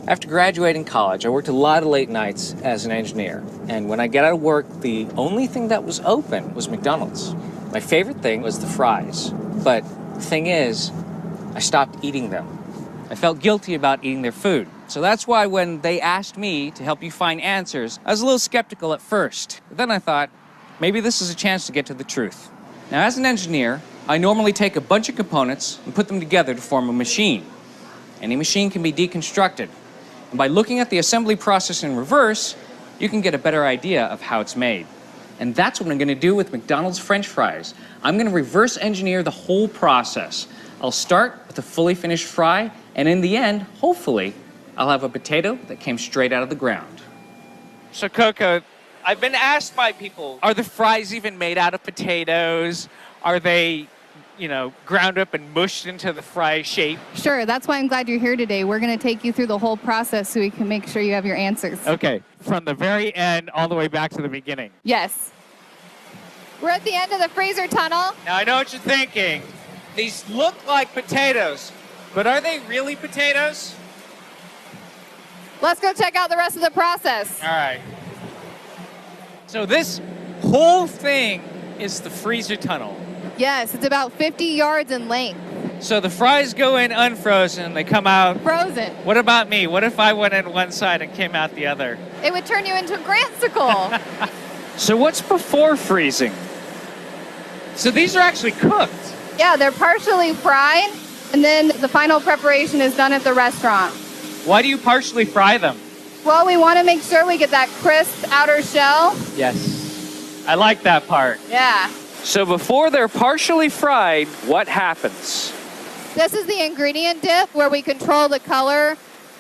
After graduating college, I worked a lot of late nights as an engineer. And when I got out of work, the only thing that was open was McDonald's. My favorite thing was the fries. But the thing is, I stopped eating them. I felt guilty about eating their food. So that's why when they asked me to help you find answers, I was a little skeptical at first. But then I thought, maybe this is a chance to get to the truth. Now, as an engineer, I normally take a bunch of components and put them together to form a machine. Any machine can be deconstructed. And by looking at the assembly process in reverse, you can get a better idea of how it's made. And that's what I'm gonna do with McDonald's French fries. I'm gonna reverse engineer the whole process. I'll start with a fully finished fry, and in the end, hopefully, I'll have a potato that came straight out of the ground. So, Coco, I've been asked by people, are the fries even made out of potatoes? Are they, ground up and mushed into the fry shape? Sure, that's why I'm glad you're here today. We're going to take you through the whole process so we can make sure you have your answers. Okay, from the very end all the way back to the beginning. Yes. We're at the end of the freezer tunnel. Now, I know what you're thinking. These look like potatoes, but are they really potatoes? Let's go check out the rest of the process. All right. So this whole thing is the freezer tunnel. Yes, it's about 50 yards in length. So the fries go in unfrozen and they come out Frozen. What about me? What if I went in one side and came out the other? It would turn you into a Grantsicle. So what's before freezing? So these are actually cooked. Yeah, they're partially fried, and then the final preparation is done at the restaurant. Why do you partially fry them? Well, we want to make sure we get that crisp outer shell. Yes. I like that part. Yeah. So before they're partially fried, what happens? This is the ingredient dip where we control the color,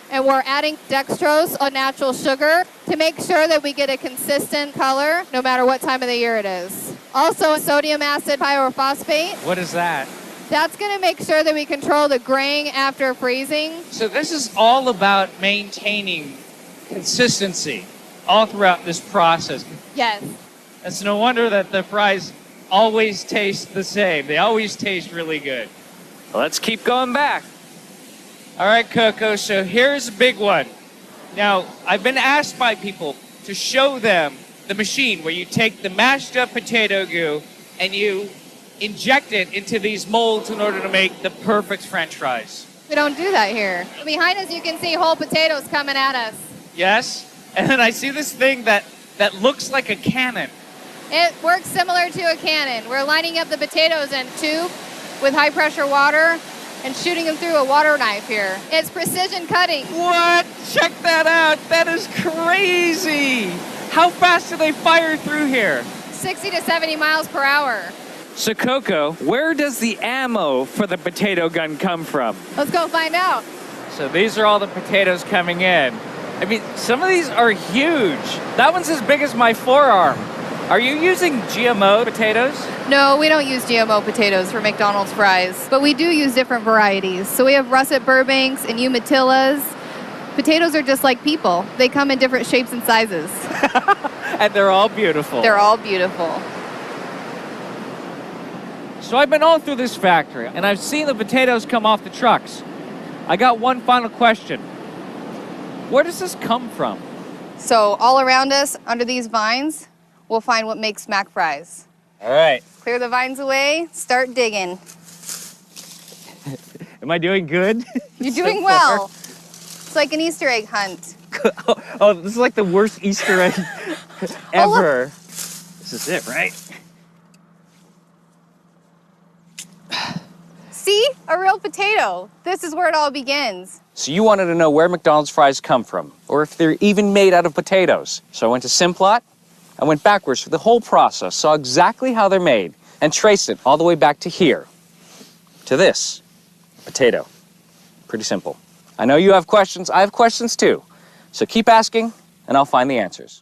and we're adding dextrose, a natural sugar, to make sure that we get a consistent color no matter what time of the year it is. Also, sodium acid pyrophosphate. What is that? That's going to make sure that we control the graying after freezing. So this is all about maintaining consistency all throughout this process. Yes. It's no wonder that the fries always taste the same. They always taste really good. Let's keep going back. All right, Coco, so here's a big one. Now, I've been asked by people to show them the machine where you take the mashed up potato goo and you inject it into these molds in order to make the perfect French fries. We don't do that here. Behind us, you can see whole potatoes coming at us. Yes, and then I see this thing that looks like a cannon. It works similar to a cannon. We're lining up the potatoes in a tube with high pressure water and shooting them through a water knife here. It's precision cutting. What? Check that out. That is crazy. How fast do they fire through here? 60 to 70 miles per hour. So, Coco, where does the ammo for the potato gun come from? Let's go find out. So these are all the potatoes coming in. I mean, some of these are huge. That one's as big as my forearm. Are you using GMO potatoes? No, we don't use GMO potatoes for McDonald's fries, but we do use different varieties. So we have russet Burbanks and Umatillas. Potatoes are just like people. They come in different shapes and sizes. And they're all beautiful. They're all beautiful. So I've been all through this factory, and I've seen the potatoes come off the trucks. I got one final question. Where does this come from? So all around us, under these vines, we'll find what makes mac fries. All right. Clear the vines away, start digging. Am I doing good? You're doing well. It's like an Easter egg hunt. Oh, this is like the worst Easter egg ever. This is it, right? See? A real potato. This is where it all begins. So you wanted to know where McDonald's fries come from, or if they're even made out of potatoes. So I went to Simplot. I went backwards through the whole process, saw exactly how they're made, and traced it all the way back to here, to this, potato. Pretty simple. I know you have questions. I have questions too. So keep asking, and I'll find the answers.